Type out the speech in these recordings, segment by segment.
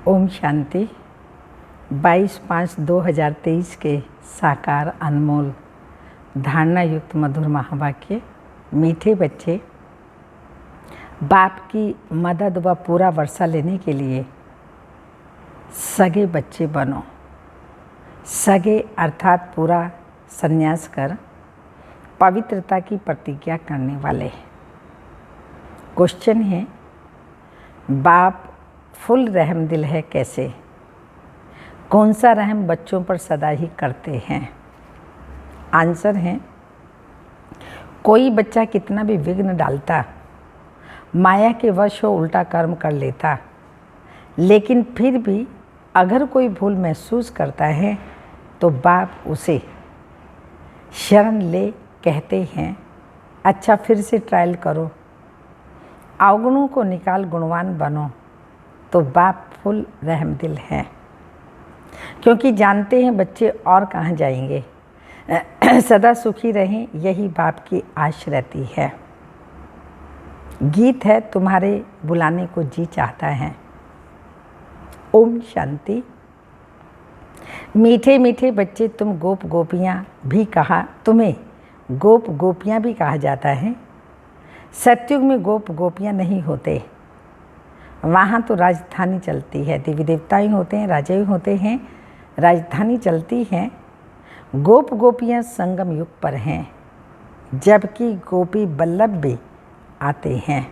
ओम शांति। 22/5/2023 के साकार अनमोल धारणा युक्त मधुर महावाक्य। मीठे बच्चे, बाप की मदद व पूरा वर्षा लेने के लिए सगे बच्चे बनो। सगे अर्थात पूरा संन्यास कर पवित्रता की प्रतिज्ञा करने वाले। क्वेश्चन है, बाप फुल रहम दिल है कैसे? कौन सा रहम बच्चों पर सदा ही करते हैं? आंसर है, कोई बच्चा कितना भी विघ्न डालता, माया के वश हो उल्टा कर्म कर लेता, लेकिन फिर भी अगर कोई भूल महसूस करता है तो बाप उसे शरण ले कहते हैं, अच्छा फिर से ट्रायल करो, अवगुणों को निकाल गुणवान बनो। तो बाप फुल रहम दिल है, क्योंकि जानते हैं बच्चे और कहाँ जाएंगे। सदा सुखी रहें, यही बाप की आश रहती है। गीत है, तुम्हारे बुलाने को जी चाहता है। ओम शांति। मीठे मीठे बच्चे, तुम गोप गोपियाँ भी कहा, तुम्हें गोप गोपियाँ भी कहा जाता है। सतयुग में गोप गोपियाँ नहीं होते, वहाँ तो राजधानी चलती है। देवी देवता ही होते हैं, राजा ही होते हैं, राजधानी चलती है। गोप गोपियाँ संगम युग पर हैं, जबकि गोपी बल्लभ भी आते हैं।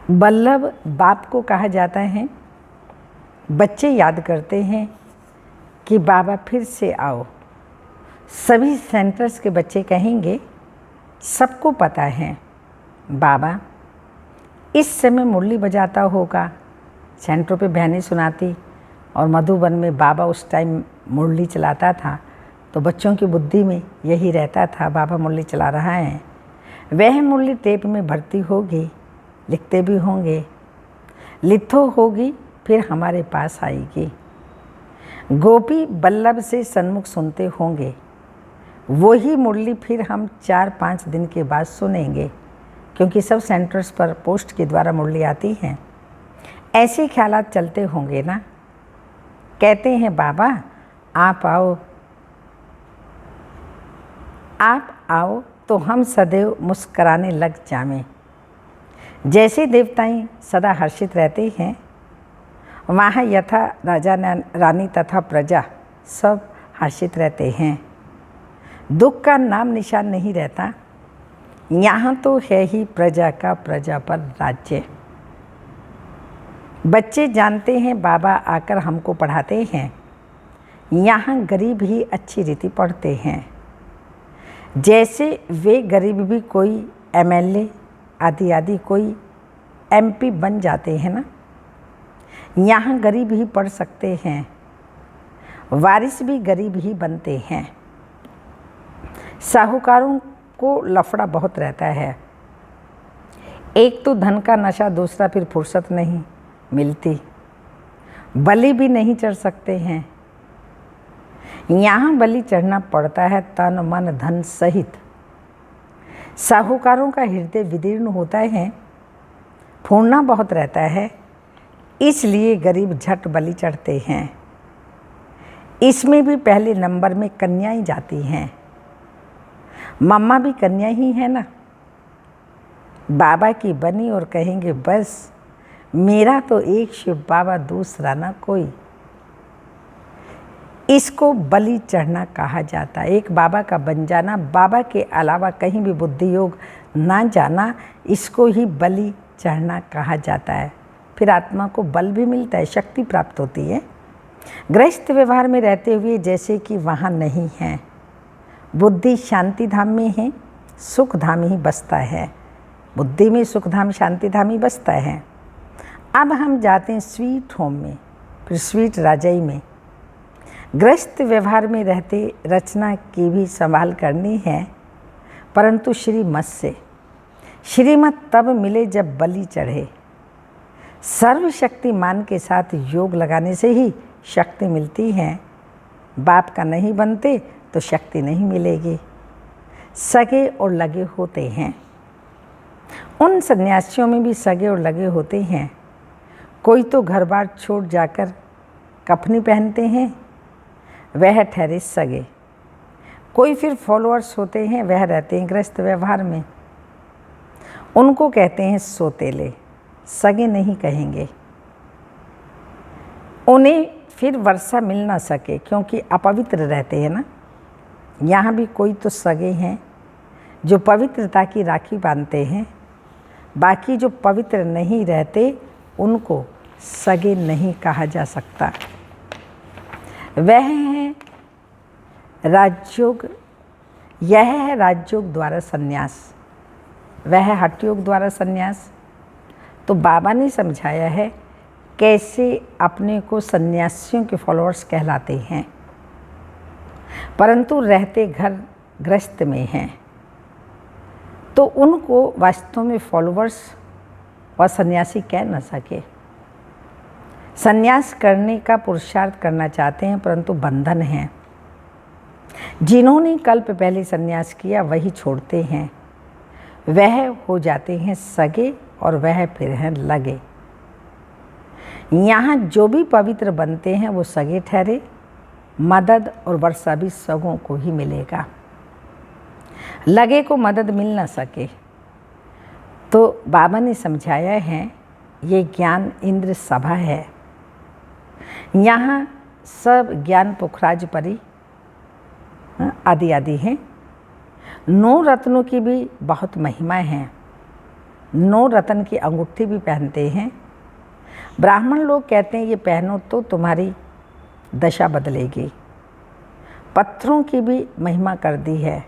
बल्लभ बाप को कहा जाता है। बच्चे याद करते हैं कि बाबा फिर से आओ। सभी सेंटर्स के बच्चे कहेंगे, सबको पता है बाबा इस समय मुरली बजाता होगा। सेंटरों पे बहनें सुनाती और मधुबन में बाबा उस टाइम मुरली चलाता था, तो बच्चों की बुद्धि में यही रहता था, बाबा मुरली चला रहा है। वह मुरली टेप में भरती होगी, लिखते भी होंगे, लिथो होगी, फिर हमारे पास आएगी। गोपी बल्लभ से सन्मुख सुनते होंगे, वही मुरली फिर हम 4-5 दिन के बाद सुनेंगे, क्योंकि सब सेंटर्स पर पोस्ट के द्वारा मुरली आती हैं। ऐसे ख्यालात चलते होंगे ना। कहते हैं बाबा आप आओ, आप आओ तो हम सदैव मुस्कराने लग जाएं। जैसे देवताएं सदा हर्षित रहते हैं, वहाँ यथा राजा रानी तथा प्रजा सब हर्षित रहते हैं। दुख का नाम निशान नहीं रहता। यहाँ तो है ही प्रजा का प्रजा पर राज्य। बच्चे जानते हैं बाबा आकर हमको पढ़ाते हैं, यहाँ गरीब ही अच्छी रीति पढ़ते हैं। जैसे वे गरीब भी कोई MLA आदि कोई MP बन जाते हैं ना, यहाँ गरीब ही पढ़ सकते हैं, वारिस भी गरीब ही बनते हैं। साहूकारों को लफड़ा बहुत रहता है। एक तो धन का नशा, दूसरा फिर फुर्सत नहीं मिलती, बलि भी नहीं चढ़ सकते हैं। यहाँ बलि चढ़ना पड़ता है तन मन धन सहित। साहूकारों का हृदय विदीर्ण होता है, फूलना बहुत रहता है, इसलिए गरीब झट बलि चढ़ते हैं। इसमें भी पहले नंबर में कन्याएं जाती हैं। मम्मा भी कन्या ही है ना, बाबा की बनी और कहेंगे बस मेरा तो एक शिव बाबा, दूसरा ना कोई। इसको बलि चढ़ना कहा जाता है। एक बाबा का बन जाना, बाबा के अलावा कहीं भी बुद्धि योग ना जाना, इसको ही बलि चढ़ना कहा जाता है। फिर आत्मा को बल भी मिलता है, शक्ति प्राप्त होती है। गृहस्थ व्यवहार में रहते हुए जैसे कि वहाँ नहीं है, बुद्धि शांति धाम में है, सुख धाम ही बसता है। बुद्धि में सुख धाम शांति धाम ही बसता है। अब हम जाते हैं स्वीट होम में, फिर स्वीट राजाई में। गृहस्थ व्यवहार में रहते रचना की भी संभाल करनी है, परंतु श्रीमत से। श्रीमत तब मिले जब बलि चढ़े। सर्वशक्तिमान के साथ योग लगाने से ही शक्ति मिलती है। बाप का नहीं बनते तो शक्ति नहीं मिलेगी। सगे और लगे होते हैं। उन सन्यासियों में भी सगे और लगे होते हैं। कोई तो घर बार छोड़ जाकर कफनी पहनते हैं, वह ठहरे सगे। कोई फिर फॉलोअर्स होते हैं, वह रहते हैं ग्रस्त व्यवहार में। उनको कहते हैं सोतेले, सगे नहीं कहेंगे। उन्हें फिर वर्षा मिल ना सके क्योंकि अपवित्र रहते हैं ना। यहाँ भी कोई तो सगे हैं जो पवित्रता की राखी बांधते हैं, बाकी जो पवित्र नहीं रहते उनको सगे नहीं कहा जा सकता। वह है राजयोग, यह है राजयोग द्वारा संन्यास, वह है हठ योग द्वारा संन्यास। तो बाबा ने समझाया है कैसे अपने को सन्यासियों के फॉलोअर्स कहलाते हैं, परंतु रहते घर गृहस्थ में हैं, तो उनको वास्तव में फॉलोअर्स और सन्यासी कह न सके। सन्यास करने का पुरुषार्थ करना चाहते हैं परंतु बंधन है। जिन्होंने कल्प पहले सन्यास किया वही छोड़ते हैं, वह हो जाते हैं सगे और वह फिर हैं लगे। यहाँ जो भी पवित्र बनते हैं वो सगे ठहरे, मदद और वर्षा भी सगों को ही मिलेगा, लगे को मदद मिल ना सके। तो बाबा ने समझाया है ये ज्ञान इंद्र सभा है, यहाँ सब ज्ञान पुखराज परी आदि आदि हैं। 9 रत्नों की भी बहुत महिमा है, 9 रत्न की अंगूठी भी पहनते हैं। ब्राह्मण लोग कहते हैं ये पहनो तो तुम्हारी दशा बदलेगी। पत्थरों की भी महिमा कर दी है,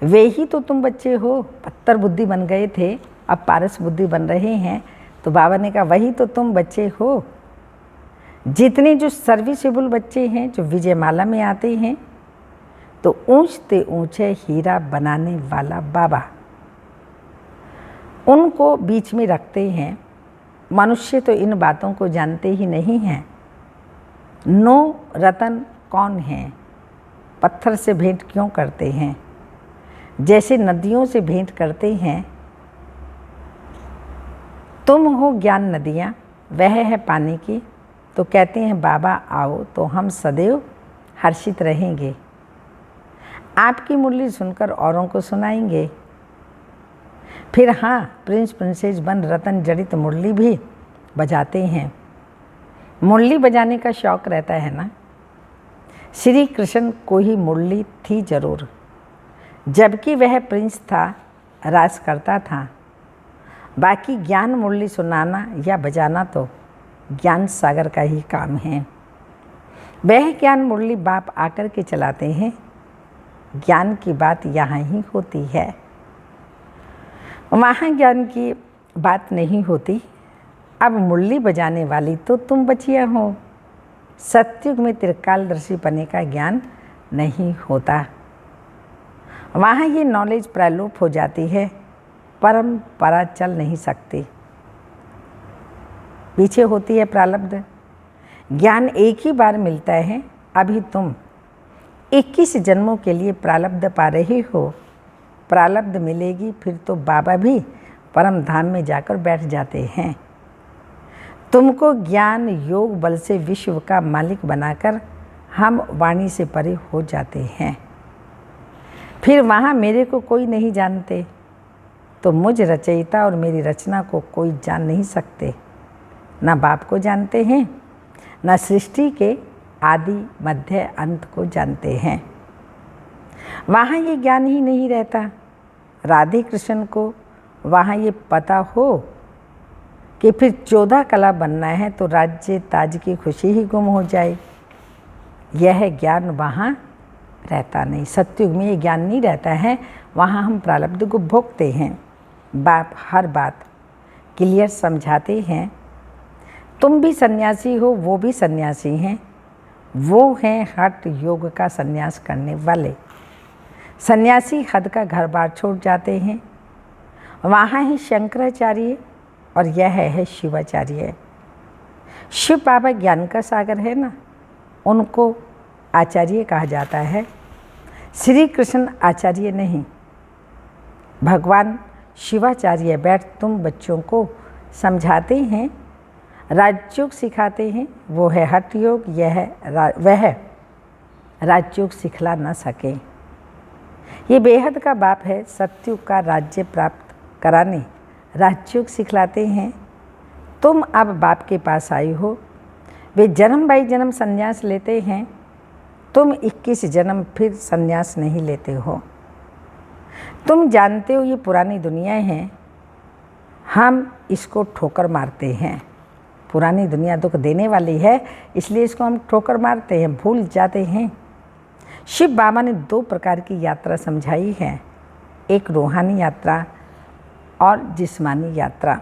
वे ही तो तुम बच्चे हो, पत्थर बुद्धि बन गए थे अब पारस बुद्धि बन रहे हैं। तो बाबा ने कहा वही तो तुम बच्चे हो। जितने जो सर्विसेबल बच्चे हैं जो विजयमाला में आते हैं, तो ऊंचते ऊंचे हीरा बनाने वाला बाबा उनको बीच में रखते हैं। मनुष्य तो इन बातों को जानते ही नहीं हैं। 9 रत्न कौन हैं, पत्थर से भेंट क्यों करते हैं, जैसे नदियों से भेंट करते हैं। तुम हो ज्ञान नदियाँ, वह है पानी की। तो कहते हैं बाबा आओ तो हम सदैव हर्षित रहेंगे, आपकी मुरली सुनकर औरों को सुनाएंगे। फिर हाँ, प्रिंस प्रिंसेस बन रतन जड़ित मुरली भी बजाते हैं। मुरली बजाने का शौक़ रहता है ना। श्री कृष्ण को ही मुरली थी जरूर, जबकि वह प्रिंस था, राज करता था। बाकी ज्ञान मुरली सुनाना या बजाना तो ज्ञान सागर का ही काम है। वह ज्ञान मुरली बाप आकर के चलाते हैं। ज्ञान की बात यहाँ ही होती है, वहाँ ज्ञान की बात नहीं होती। अब मुरली बजाने वाली तो तुम बचिया हो। सत्युग में त्रिकालदर्शी पने का ज्ञान नहीं होता, वहाँ ये नॉलेज प्रलोप हो जाती है, परंपरा चल नहीं सकती, पीछे होती है प्रारब्ध। ज्ञान एक ही बार मिलता है। अभी तुम 21 जन्मों के लिए प्रारब्ध पा रहे हो। प्रारब्ध मिलेगी फिर तो बाबा भी परम धाम में जाकर बैठ जाते हैं। तुमको ज्ञान योग बल से विश्व का मालिक बनाकर हम वाणी से परे हो जाते हैं। फिर वहाँ मेरे को कोई नहीं जानते, तो मुझ रचयिता और मेरी रचना को कोई जान नहीं सकते। ना बाप को जानते हैं, ना सृष्टि के आदि मध्य अंत को जानते हैं। वहाँ ये ज्ञान ही नहीं रहता। राधे कृष्ण को वहाँ ये पता हो कि फिर 14 कला बनना है तो राज्य ताज की खुशी ही गुम हो जाए, यह ज्ञान वहाँ रहता नहीं। सत्युग में ये ज्ञान नहीं रहता है, वहाँ हम प्रारब्ध को भोगते हैं। बाप हर बात क्लियर समझाते हैं। तुम भी सन्यासी हो, वो भी सन्यासी हैं, वो हैं हठ योग का सन्यास करने वाले। सन्यासी हद का घर बार छोड़ जाते हैं। वहाँ है शंकराचार्य और यह है शिवाचार्य। शिव बाबा ज्ञान का सागर है ना, उनको आचार्य कहा जाता है। श्री कृष्ण आचार्य नहीं, भगवान शिवाचार्य बैठ तुम बच्चों को समझाते हैं। राजयोग सिखाते हैं, वो है हठ योग, वह राजयोग सिखला न सके। ये बेहद का बाप है, सतयुग का राज्य प्राप्त कराने राजयोग सिखलाते हैं। तुम अब बाप के पास आई हो, वे जन्म बाई जन्म संन्यास लेते हैं, तुम 21 जन्म फिर संन्यास नहीं लेते हो। तुम जानते हो ये पुरानी दुनिया है, हम इसको ठोकर मारते हैं। पुरानी दुनिया दुख देने वाली है, इसलिए इसको हम ठोकर मारते हैं, भूल जाते हैं। शिव बाबा ने 2 प्रकार की यात्रा समझाई है, एक रूहानी यात्रा और जिस्मानी यात्रा।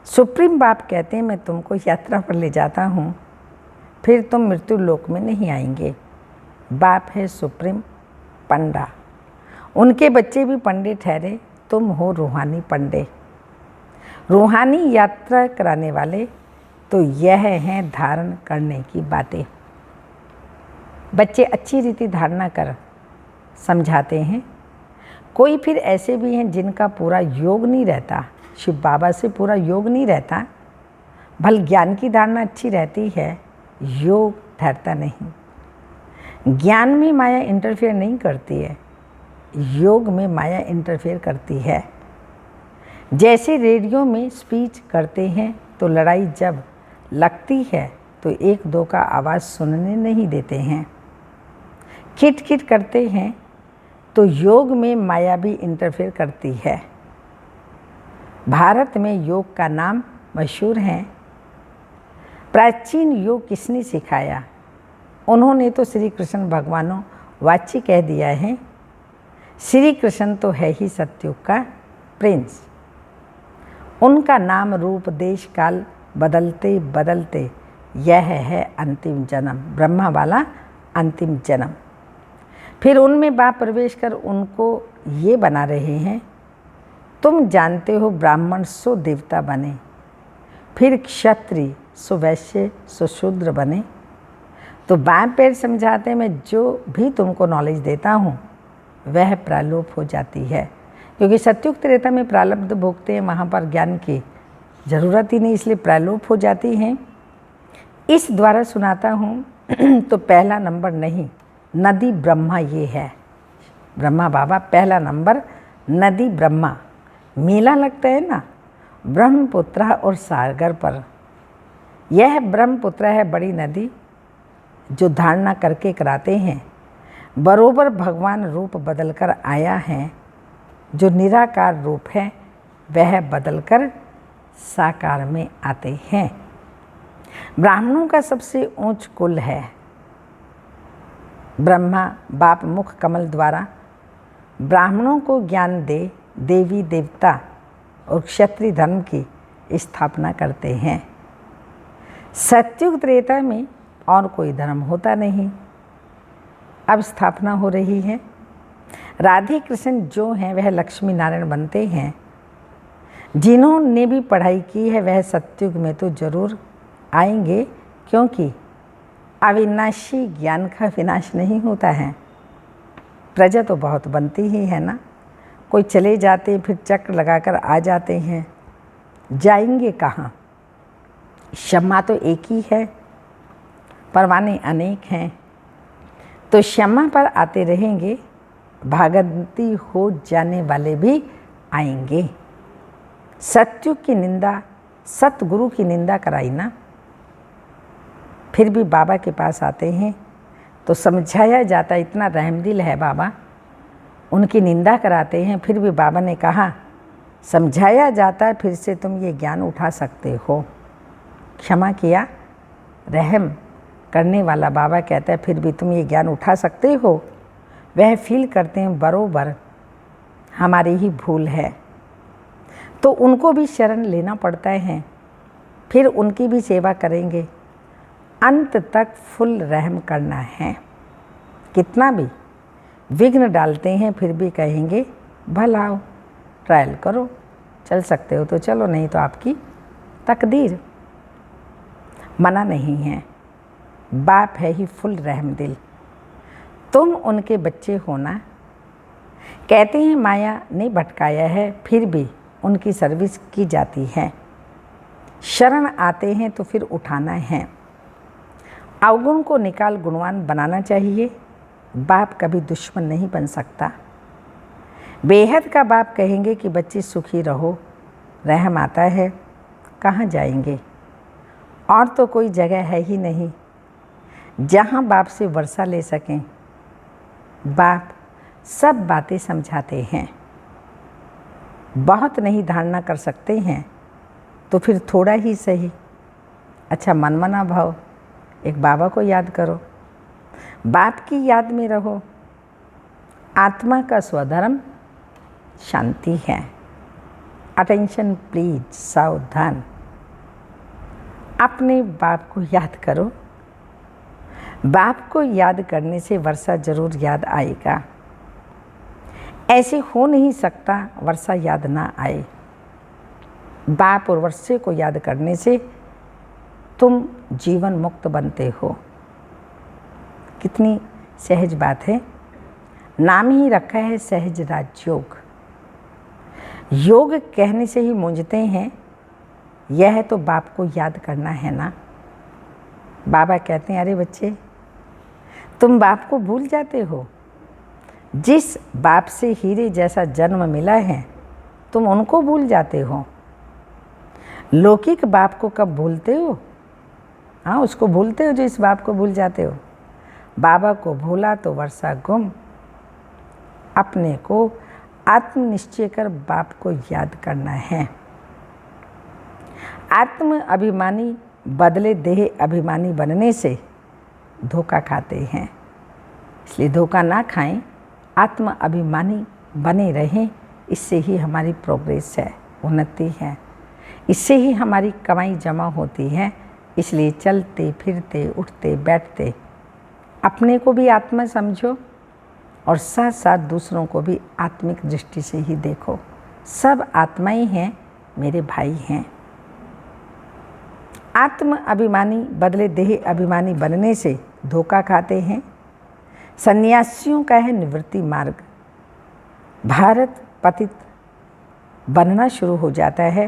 सुप्रीम बाप कहते हैं मैं तुमको यात्रा पर ले जाता हूँ, फिर तुम मृत्यु लोक में नहीं आएंगे। बाप है सुप्रीम पंडा, उनके बच्चे भी पंडे ठहरे, तुम हो रूहानी पंडे। रूहानी यात्रा कराने वाले तो यह हैं धारण करने की बातें। बच्चे अच्छी रीति धारणा कर समझाते हैं। कोई फिर ऐसे भी हैं जिनका पूरा योग नहीं रहता, शिव बाबा से पूरा योग नहीं रहता, भल ज्ञान की धारणा अच्छी रहती है, योग ठहरता नहीं। ज्ञान में माया इंटरफेयर नहीं करती है, योग में माया इंटरफेयर करती है। जैसे रेडियो में स्पीच करते हैं तो लड़ाई जब लगती है तो 1-2 का आवाज़ सुनने नहीं देते हैं, खिट खिट करते हैं, तो योग में माया भी इंटरफेयर करती है। भारत में योग का नाम मशहूर है। प्राचीन योग किसने सिखाया? उन्होंने तो श्री कृष्ण भगवानों वाची कह दिया है। श्री कृष्ण तो है ही सतयुग का प्रिंस। उनका नाम रूप देश काल बदलते बदलते यह है अंतिम जन्म, ब्रह्मा वाला अंतिम जन्म। फिर उनमें बाप प्रवेश कर उनको ये बना रहे हैं, तुम जानते हो ब्राह्मण सो देवता बने, फिर क्षत्रिय सो वैश्य सो शूद्र बने। तो बाएं पैर समझाते हैं मैं जो भी तुमको नॉलेज देता हूँ वह प्रालोप हो जाती है, क्योंकि सतयुग त्रेता में प्रारब्ध भोगते हैं, वहाँ पर ज्ञान की ज़रूरत ही नहीं, इसलिए प्रालोप हो जाती हैं। इस द्वारा सुनाता हूँ तो पहला नंबर नहीं, नदी ब्रह्मा ये है। ब्रह्मा बाबा पहला नंबर, नदी ब्रह्मा। मेला लगता है ना ब्रह्मपुत्र और सागर पर, यह ब्रह्मपुत्र है बड़ी नदी जो धारणा करके कराते हैं। बरोबर भगवान रूप बदलकर आया है, जो निराकार रूप है वह बदलकर साकार में आते हैं। ब्राह्मणों का सबसे ऊंच कुल है ब्रह्मा बाप मुख कमल द्वारा ब्राह्मणों को ज्ञान दे देवी देवता और क्षत्रिय धर्म की स्थापना करते हैं। सतयुग त्रेता में और कोई धर्म होता नहीं, अब स्थापना हो रही है। राधे कृष्ण जो हैं वह लक्ष्मी नारायण बनते हैं। जिन्होंने भी पढ़ाई की है वह सतयुग में तो जरूर आएंगे, क्योंकि अविनाशी ज्ञान का विनाश नहीं होता है। प्रजा तो बहुत बनती ही है ना, कोई चले जाते फिर चक्र लगाकर आ जाते हैं, जाएंगे कहाँ? क्षमा तो एक ही है, परवाने अनेक हैं, तो क्षमा पर आते रहेंगे, भागंती हो जाने वाले भी आएंगे। सतयुग की निंदा, सतगुरु की निंदा कराई ना, फिर भी बाबा के पास आते हैं तो समझाया जाता, इतना रहमदिल है बाबा, उनकी निंदा कराते हैं, फिर भी बाबा ने कहा समझाया जाता है फिर से तुम ये ज्ञान उठा सकते हो। क्षमा किया, रहम करने वाला बाबा कहता है फिर भी तुम ये ज्ञान उठा सकते हो। वह फील करते हैं बरोबर हमारी ही भूल है, तो उनको भी शरण लेना पड़ता है, फिर उनकी भी सेवा करेंगे, अंत तक फुल रहम करना है। कितना भी विघ्न डालते हैं फिर भी कहेंगे भला आओ, ट्रायल करो, चल सकते हो तो चलो, नहीं तो आपकी तकदीर। मना नहीं है, बाप है ही फुल रहमदिल, तुम उनके बच्चे होना। कहते हैं माया ने भटकाया है, फिर भी उनकी सर्विस की जाती है। शरण आते हैं तो फिर उठाना है। अवगुण को निकाल गुणवान बनाना चाहिए। बाप कभी दुश्मन नहीं बन सकता। बेहद का बाप कहेंगे कि बच्चे सुखी रहो, रहम आता है, कहाँ जाएंगे? और तो कोई जगह है ही नहीं जहाँ बाप से वर्षा ले सकें। बाप सब बातें समझाते हैं। बहुत नहीं धारणा कर सकते हैं तो फिर थोड़ा ही सही। अच्छा, मनमना भाव, एक बाबा को याद करो, बाप की याद में रहो। आत्मा का स्वधर्म शांति है। अटेंशन प्लीज, सावधान। अपने बाप को याद करो। बाप को याद करने से वर्षा जरूर याद आएगा। ऐसे हो नहीं सकता वर्षा याद ना आए। बाप और वर्षे को याद करने से तुम जीवन मुक्त बनते हो। कितनी सहज बात है। नाम ही रखा है सहज राजयोग। योग कहने से ही मूंझते हैं। यह तो बाप को याद करना है ना। बाबा कहते हैं, अरे बच्चे, तुम बाप को भूल जाते हो। जिस बाप से हीरे जैसा जन्म मिला है तुम उनको भूल जाते हो। लौकिक बाप को कब भूलते हो? हाँ, उसको भूलते हो जो इस बाप को भूल जाते हो। बाबा को भूला तो वर्षा गुम। अपने को आत्मनिश्चय कर बाप को याद करना है। आत्म अभिमानी बदले देह अभिमानी बनने से धोखा खाते हैं। इसलिए धोखा ना खाएं, आत्म अभिमानी बने रहें। इससे ही हमारी प्रोग्रेस है, उन्नति है। इससे ही हमारी कमाई जमा होती है। इसलिए चलते फिरते उठते बैठते अपने को भी आत्मा समझो और साथ साथ दूसरों को भी आत्मिक दृष्टि से ही देखो। सब आत्माएं हैं, मेरे भाई हैं। आत्म अभिमानी बदले देह अभिमानी बनने से धोखा खाते हैं। सन्यासियों का है निवृत्ति मार्ग। भारत पतित बनना शुरू हो जाता है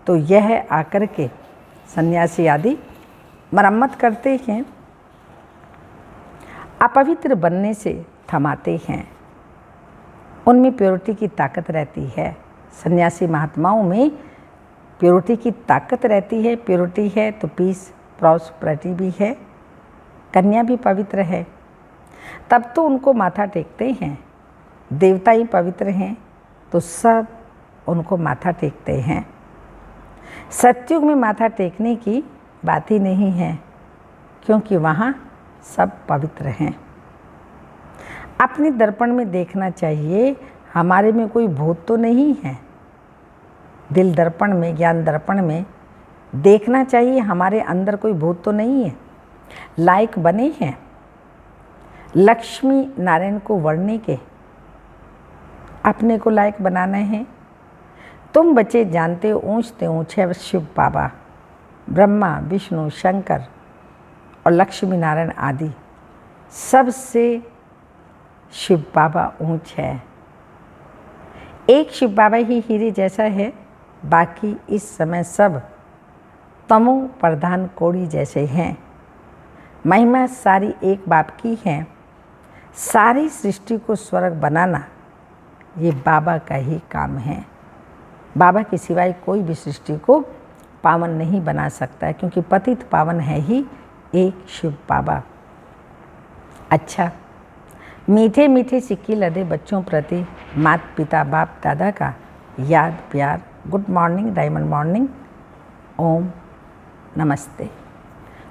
तो यह आकर के सन्यासी आदि मरम्मत करते हैं। अपवित्र बनने से थमाते हैं। उनमें प्योरिटी की ताकत रहती है। सन्यासी महात्माओं में प्योरिटी की ताकत रहती है। प्योरिटी है तो पीस प्रॉस्पेरिटी भी है। कन्या भी पवित्र है, तब तो उनको माथा टेकते हैं। देवता ही पवित्र हैं तो सब उनको माथा टेकते हैं। सतयुग में माथा टेकने की बात ही नहीं है, क्योंकि वहाँ सब पवित्र हैं। अपने दर्पण में देखना चाहिए, हमारे में कोई भूत तो नहीं है। दिल दर्पण में, ज्ञान दर्पण में देखना चाहिए, हमारे अंदर कोई भूत तो नहीं है। लायक बने हैं लक्ष्मी नारायण को वरने के, अपने को लायक बनाना है। तुम बच्चे जानते हो ऊंचते ऊंचे शिव बाबा, ब्रह्मा विष्णु शंकर और लक्ष्मी नारायण आदि, सबसे शिव बाबा ऊंच है। एक शिव बाबा ही हीरे जैसा है, बाकी इस समय सब तमो प्रधान कोड़ी जैसे हैं। महिमा सारी एक बाप की है। सारी सृष्टि को स्वर्ग बनाना ये बाबा का ही काम है। बाबा के सिवाय कोई भी सृष्टि को पावन नहीं बना सकता, क्योंकि पतित पावन है ही एक शिव बाबा। अच्छा, मीठे मीठे सिक्के लदे बच्चों प्रति माता पिता बाप दादा का याद प्यार। गुड मॉर्निंग, डायमंड मॉर्निंग, ओम नमस्ते।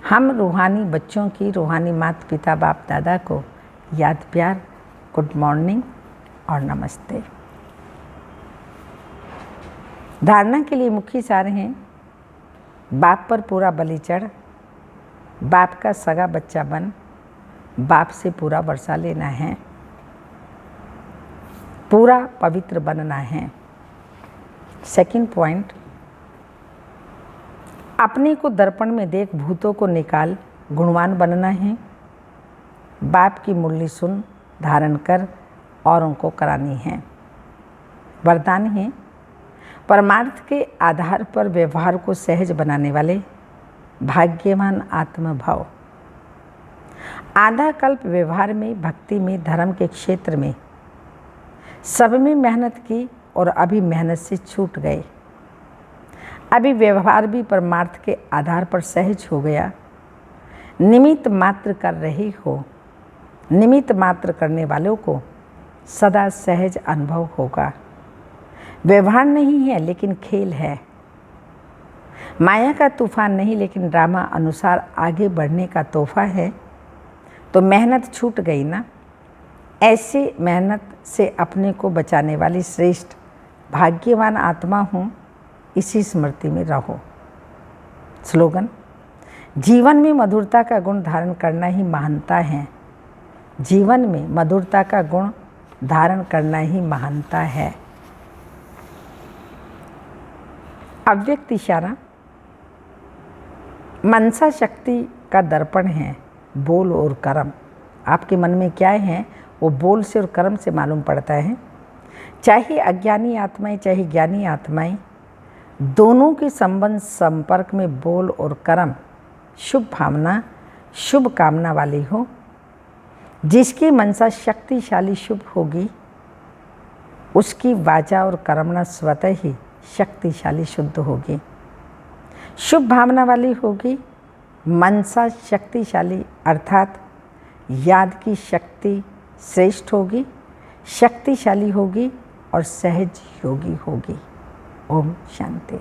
हम रूहानी बच्चों की रूहानी माता पिता बाप दादा को याद प्यार, गुड मॉर्निंग और नमस्ते। धारणा के लिए मुख्य सार हैं, बाप पर पूरा बलि चढ़, बाप का सगा बच्चा बन, बाप से पूरा वर्षा लेना है, पूरा पवित्र बनना है। सेकंड पॉइंट, अपने को दर्पण में देख भूतों को निकाल गुणवान बनना है। बाप की मुरली सुन धारण कर औरों को करानी है। वरदान है, परमार्थ के आधार पर व्यवहार को सहज बनाने वाले भाग्यवान आत्मभाव। आधा कल्प व्यवहार में, भक्ति में, धर्म के क्षेत्र में सब में मेहनत की और अभी मेहनत से छूट गए। अभी व्यवहार भी परमार्थ के आधार पर सहज हो गया। निमित्त मात्र कर रहे हो। निमित्त मात्र करने वालों को सदा सहज अनुभव होगा। व्यवहार नहीं है लेकिन खेल है। माया का तूफान नहीं लेकिन ड्रामा अनुसार आगे बढ़ने का तोहफा है। तो मेहनत छूट गई ना। ऐसे मेहनत से अपने को बचाने वाली श्रेष्ठ भाग्यवान आत्मा हूँ, इसी स्मृति में रहो। स्लोगन: जीवन में मधुरता का गुण धारण करना ही महानता है। जीवन में मधुरता का गुण धारण करना ही महानता है। अव्यक्त इशारा। मनसा शक्ति का दर्पण है बोल और कर्म। आपके मन में क्या है वो बोल से और कर्म से मालूम पड़ता है। चाहे अज्ञानी आत्माएं चाहे ज्ञानी आत्माएं, दोनों के संबंध संपर्क में बोल और कर्म शुभ भावना शुभ कामना वाली हो। जिसकी मनसा शक्तिशाली शुभ होगी उसकी वाचा और कर्मणा स्वतः ही शक्तिशाली शुद्ध होगी। शुभ भावना वाली होगी, मनसा शक्तिशाली अर्थात याद की शक्ति श्रेष्ठ होगी, शक्तिशाली होगी और सहज योगी होगी। ओम शांति।